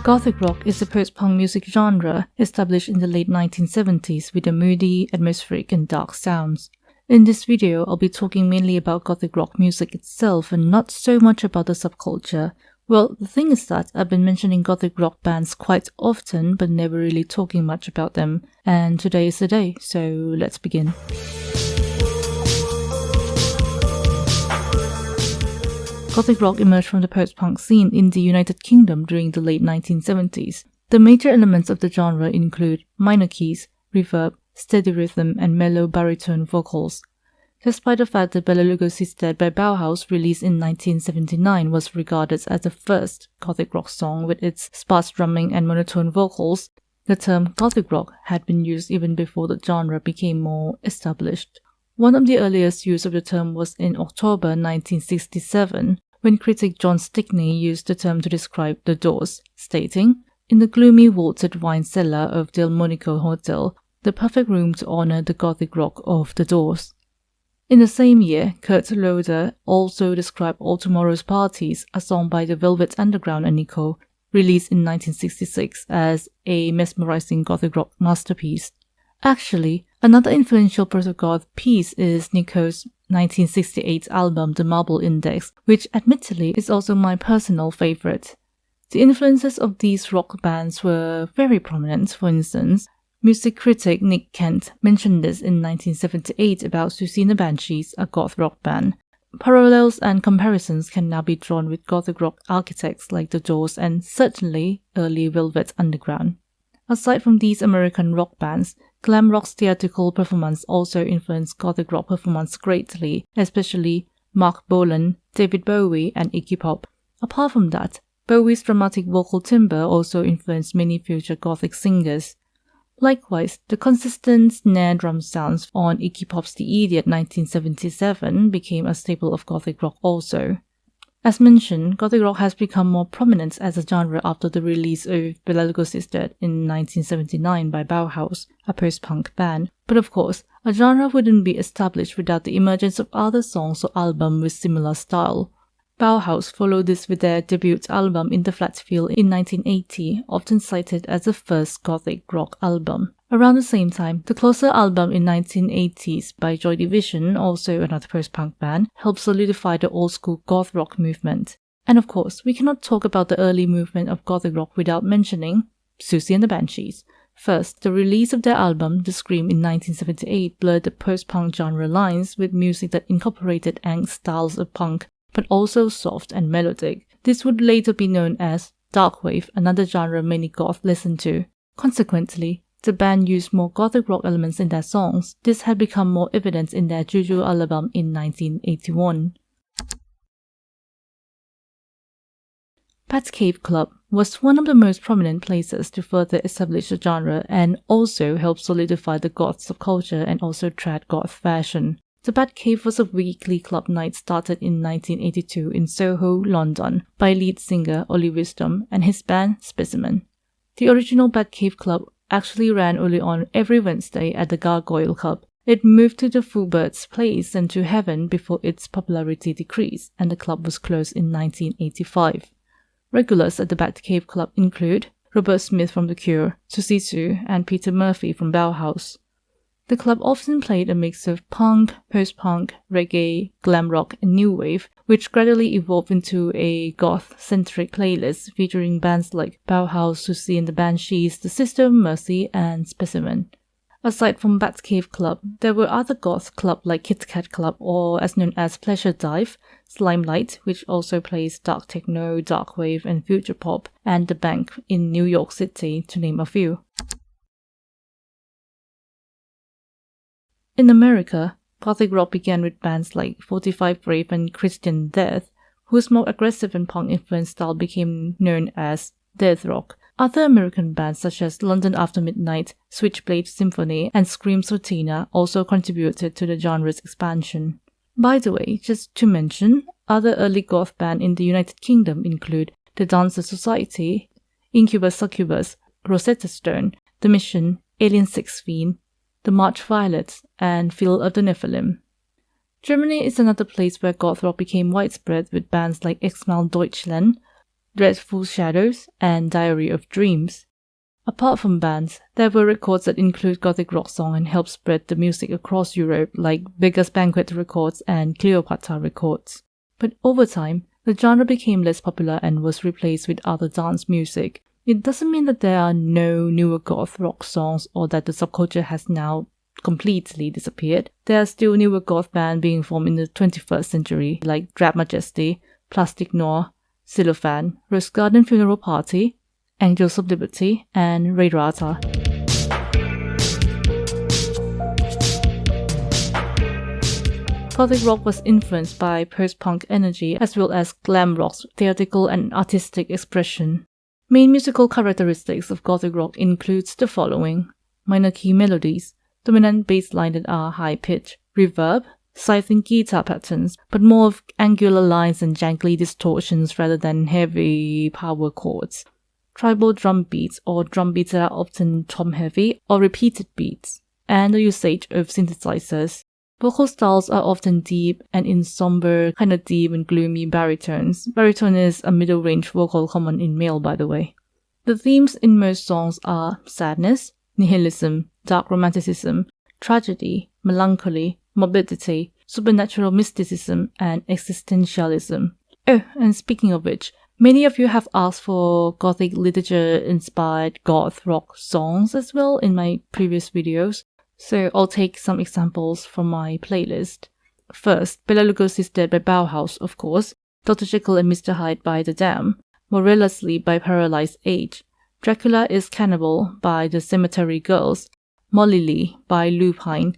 Gothic rock is a post-punk music genre established in the late 1970s with a moody, atmospheric and dark sounds. In this video, I'll be talking mainly about Gothic rock music itself and not so much about the subculture. Well, the thing is that I've been mentioning Gothic rock bands quite often but never really talking much about them, and today is the day, so let's begin. Gothic rock emerged from the post-punk scene in the United Kingdom during the late 1970s. The major elements of the genre include minor keys, reverb, steady rhythm, and mellow baritone vocals. Despite the fact that Bela Lugosi's Dead by Bauhaus, released in 1979, was regarded as the first Gothic rock song with its sparse drumming and monotone vocals, the term Gothic rock had been used even before the genre became more established. One of the earliest use of the term was in October 1967, when critic John Stickney used the term to describe The Doors, stating, "In the gloomy vaulted wine cellar of Delmonico Hotel, the perfect room to honor the Gothic rock of The Doors." In the same year, Kurt Loder also described All Tomorrow's Parties, a song by the Velvet Underground and Nico, released in 1966, as a mesmerizing Gothic rock masterpiece. Actually, another influential proto-goth piece is Nico's 1968 album The Marble Index, which admittedly is also my personal favorite. The influences of these rock bands were very prominent. For instance, music critic Nick Kent mentioned this in 1978 about Siouxsie and the Banshees, a goth rock band. Parallels and comparisons can now be drawn with Gothic rock architects like The Doors and certainly early Velvet Underground. Aside from these American rock bands, glam rock's theatrical performance also influenced Gothic rock performance greatly, especially Mark Bolan, David Bowie, and Iggy Pop. Apart from that, Bowie's dramatic vocal timbre also influenced many future Gothic singers. Likewise, the consistent snare drum sounds on Iggy Pop's The Idiot 1977 became a staple of Gothic rock also. As mentioned, Gothic rock has become more prominent as a genre after the release of Bela Lugosi's Dead in 1979 by Bauhaus, a post-punk band. But of course, a genre wouldn't be established without the emergence of other songs or albums with similar style. Bauhaus followed this with their debut album In the Flat Field in 1980, often cited as the first Gothic rock album. Around the same time, the Closer album in 1980s by Joy Division, also another post-punk band, helped solidify the old-school goth rock movement. And of course, we cannot talk about the early movement of Gothic rock without mentioning Siouxsie and the Banshees. First, the release of their album, The Scream in 1978, blurred the post-punk genre lines with music that incorporated angst styles of punk, but also soft and melodic. This would later be known as darkwave, another genre many goths listened to. Consequently, the band used more Gothic rock elements in their songs. This had become more evident in their Juju album in 1981. Batcave Club was one of the most prominent places to further establish the genre and also help solidify the goth subculture and also trad goth fashion. The Batcave was a weekly club night started in 1982 in Soho, London, by lead singer Ollie Wisdom and his band Specimen. The original Batcave Club actually ran early on every Wednesday at the Gargoyle Club. It moved to the Fullbird's Place and to Heaven before its popularity decreased, and the club was closed in 1985. Regulars at the Batcave Club include Robert Smith from The Cure, Siouxsie, and Peter Murphy from Bauhaus. The club often played a mix of punk, post-punk, reggae, glam rock, and new wave, which gradually evolved into a goth-centric playlist featuring bands like Bauhaus, Siouxsie and the Banshees, The Sister of Mercy, and Specimen. Aside from Batcave Club, there were other goth clubs like Kit Kat Club, or as known as Pleasure Dive, Slimelight, which also plays dark techno, dark wave, and future pop, and The Bank in New York City, to name a few. In America, Gothic rock began with bands like 45 Brave and Christian Death, whose more aggressive and punk-influenced style became known as Deathrock. Other American bands such as London After Midnight, Switchblade Symphony, and Scream's Rotina also contributed to the genre's expansion. By the way, just to mention, other early goth bands in the United Kingdom include The Dancer Society, Incubus Succubus, Rosetta Stone, The Mission, Alien Six Fiend, The March Violets, and Field of the Nephilim. Germany is another place where goth rock became widespread with bands like Exmal Deutschland, Dreadful Shadows, and Diary of Dreams. Apart from bands, there were records that include Gothic rock song and helped spread the music across Europe, like Beggar's Banquet Records and Cleopatra Records. But over time, the genre became less popular and was replaced with other dance music. It doesn't mean that there are no newer goth rock songs or that the subculture has now completely disappeared. There are still newer goth bands being formed in the 21st century, like Drab Majesty, Plastic Noir, Cellophane, Rose Garden Funeral Party, Angels of Liberty, and Rayrata. Gothic rock was influenced by post-punk energy as well as glam rock's theatrical and artistic expression. Main musical characteristics of Gothic rock includes the following: minor key melodies, dominant bass line that are high-pitched, reverb, scything guitar patterns, but more of angular lines and jangly distortions rather than heavy power chords. Tribal drum beats or drum beats that are often tom-heavy or repeated beats, and the usage of synthesizers. Vocal styles are often deep and in somber, kind of deep and gloomy baritones. Baritone is a middle-range vocal common in male, by the way. The themes in most songs are sadness, nihilism, dark romanticism, tragedy, melancholy, morbidity, supernatural mysticism, and existentialism. Oh, and speaking of which, many of you have asked for Gothic literature-inspired goth rock songs as well in my previous videos, so I'll take some examples from my playlist. First, Bela Lugosi's Dead by Bauhaus, of course, Dr. Jekyll and Mr. Hyde by The Dam, Morella Sleep by Paralyzed Age, Dracula is Cannibal by The Cemetery Girls, Molly Lee by Lupine,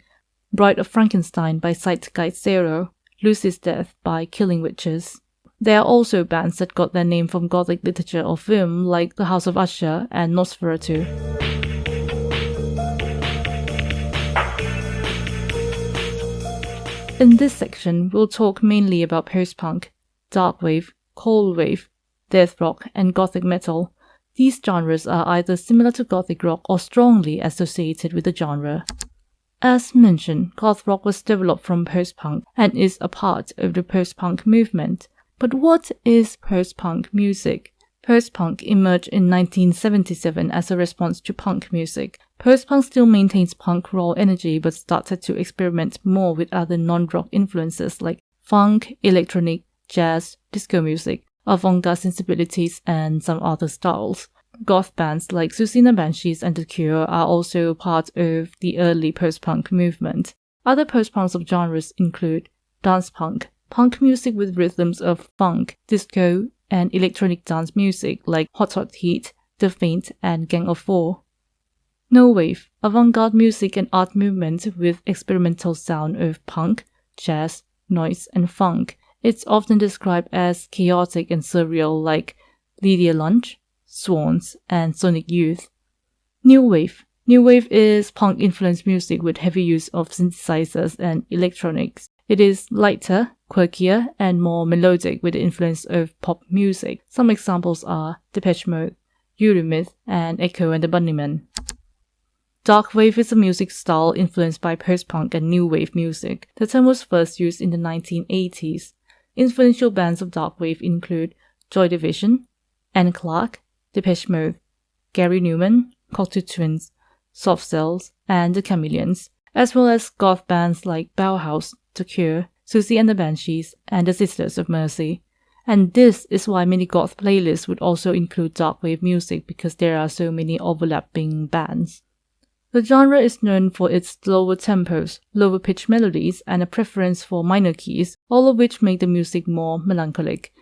Bride of Frankenstein by Zeitgeist Zero, Lucy's Death by Killing Witches. There are also bands that got their name from Gothic literature or film, like The House of Usher and Nosferatu. In this section, we'll talk mainly about post-punk, darkwave, cold wave, deathrock, and gothic metal. These genres are either similar to gothic rock or strongly associated with the genre. As mentioned, goth rock was developed from post-punk and is a part of the post-punk movement. But what is post-punk music? Post-punk emerged in 1977 as a response to punk music. Post-punk still maintains punk raw energy but started to experiment more with other non-rock influences like funk, electronic, jazz, disco music, avant-garde sensibilities, and some other styles. Goth bands like Siouxsie and Banshees and The Cure are also part of the early post-punk movement. Other post-punk subgenres include dance punk, punk music with rhythms of funk, disco, and electronic dance music like Hot Hot Heat, The Faint, and Gang of Four. No wave, avant-garde music and art movement with experimental sound of punk, jazz, noise, and funk. It's often described as chaotic and surreal like Lydia Lunch, Swans, and Sonic Youth. New wave. New wave is punk-influenced music with heavy use of synthesizers and electronics. It is lighter, quirkier, and more melodic with the influence of pop music. Some examples are Depeche Mode, Eurythmics, and Echo and the Bunnymen. Darkwave is a music style influenced by post-punk and new wave music. The term was first used in the 1980s. Influential bands of darkwave include Joy Division, Anne Clark, Depeche Mode, Gary Newman, Cocteau Twins, Soft Cells, and The Chameleons, as well as goth bands like Bauhaus, The Cure, Siouxsie and the Banshees, and the Sisters of Mercy. And this is why many goth playlists would also include darkwave music because there are so many overlapping bands. The genre is known for its slower tempos, lower pitched melodies, and a preference for minor keys, all of which make the music more melancholic.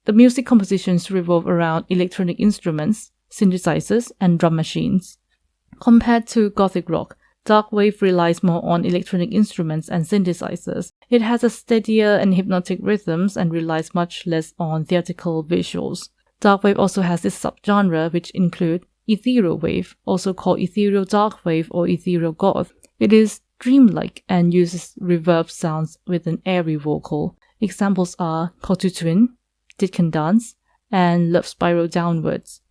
The music compositions revolve around electronic instruments, synthesizers, and drum machines. Compared to gothic rock, darkwave relies more on electronic instruments and synthesizers. It has a steadier and hypnotic rhythms and relies much less on theatrical visuals. Darkwave also has its subgenre, which include ethereal wave, also called ethereal darkwave or ethereal goth. It is dreamlike and uses reverb sounds with an airy vocal. Examples are Cocteau Twin, Did Can Dance, and Love Spiral Downwards.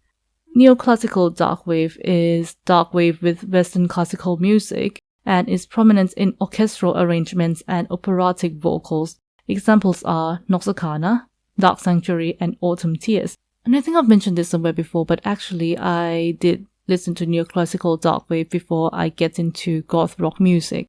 Neoclassical darkwave is darkwave with Western classical music and is prominent in orchestral arrangements and operatic vocals. Examples are Nox Arcana, Dark Sanctuary, and Autumn Tears. And I think I've mentioned this somewhere before, but actually I did listen to neoclassical darkwave before I get into goth rock music.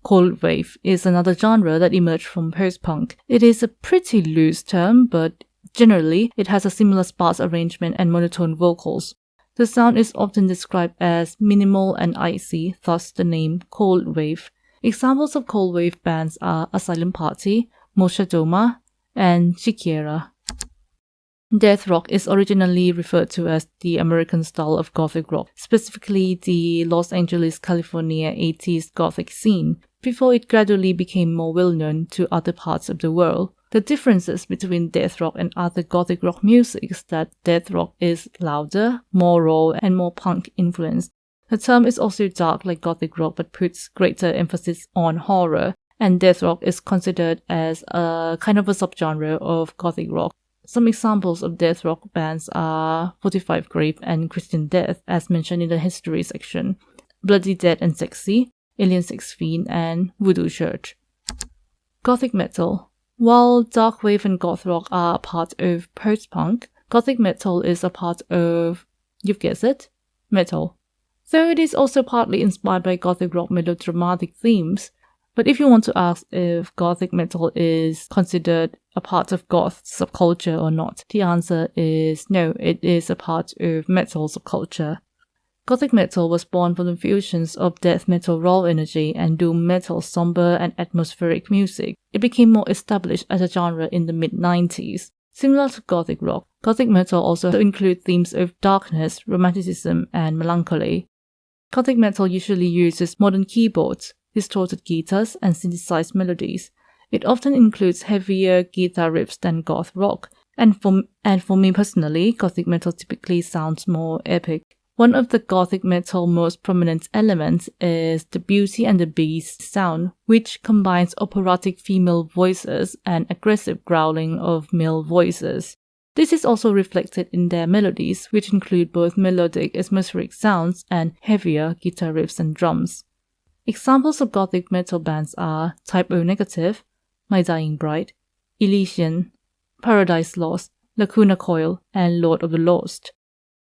Cold wave is another genre that emerged from post-punk. It is a pretty loose term, but generally it has a similar sparse arrangement and monotone vocals. The sound is often described as minimal and icy, thus the name cold wave. Examples of cold wave bands are Asylum Party, Moshadoma, and Shikera. Deathrock is originally referred to as the American style of Gothic rock, specifically the Los Angeles, California 80s Gothic scene, before it gradually became more well-known to other parts of the world. The differences between Deathrock and other Gothic rock music is that Deathrock is louder, more raw, and more punk influenced. The term is also dark like Gothic rock but puts greater emphasis on horror, and Deathrock is considered as a kind of a subgenre of Gothic rock. Some examples of death rock bands are 45 Grave and Christian Death, as mentioned in the history section, Bloody Dead and Siouxsie, Alien Sex Fiend, and Voodoo Church. Gothic metal. While darkwave and goth rock are a part of post-punk, Gothic metal is a part of, you've guessed it, metal. Though it is also partly inspired by Gothic rock melodramatic themes. But if you want to ask if Gothic metal is considered a part of goth subculture or not, the answer is no, it is a part of metal subculture. Gothic metal was born from the fusions of death metal raw energy and doom metal somber and atmospheric music. It became more established as a genre in the mid-90s. Similar to Gothic rock, Gothic metal also includes themes of darkness, romanticism, and melancholy. Gothic metal usually uses modern keyboards, distorted guitars, and synthesized melodies. It often includes heavier guitar riffs than goth rock, and for me personally, Gothic metal typically sounds more epic. One of the Gothic metal most prominent elements is the Beauty and the Beast sound, which combines operatic female voices and aggressive growling of male voices. This is also reflected in their melodies, which include both melodic atmospheric sounds and heavier guitar riffs and drums. Examples of Gothic metal bands are Type O Negative, My Dying Bride, Elysian, Paradise Lost, Lacuna Coil, and Lord of the Lost.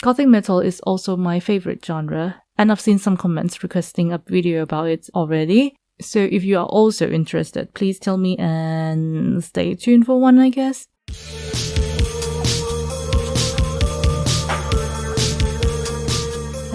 Gothic metal is also my favorite genre, and I've seen some comments requesting a video about it already. So if you are also interested, please tell me and stay tuned for one, I guess.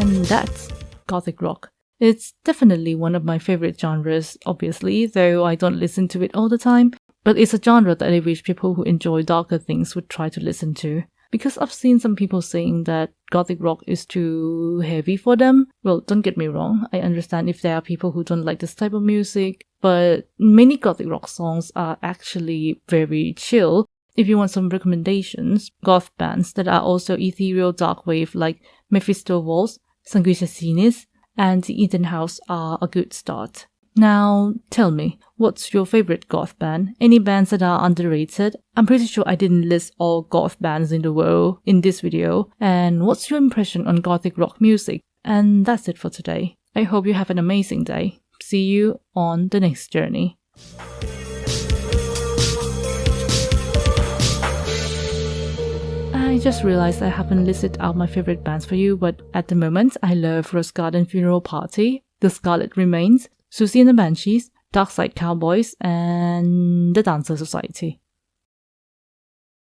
And that's Gothic rock. It's definitely one of my favorite genres, obviously, though I don't listen to it all the time, but it's a genre that I wish people who enjoy darker things would try to listen to. Because I've seen some people saying that Gothic rock is too heavy for them. Well, don't get me wrong, I understand if there are people who don't like this type of music, but many Gothic rock songs are actually very chill. If you want some recommendations, goth bands that are also ethereal darkwave like Mephisto Waltz, Sanguis Sinis, and the Eden House are a good start. Now, tell me, what's your favorite goth band? Any bands that are underrated? I'm pretty sure I didn't list all goth bands in the world in this video. And what's your impression on Gothic rock music? And that's it for today. I hope you have an amazing day. See you on the next journey. I just realized I haven't listed out my favorite bands for you, but at the moment I love Rose Garden Funeral Party, The Scarlet Remains, Siouxsie and the Banshees, Dark Side Cowboys, and The Dancer Society.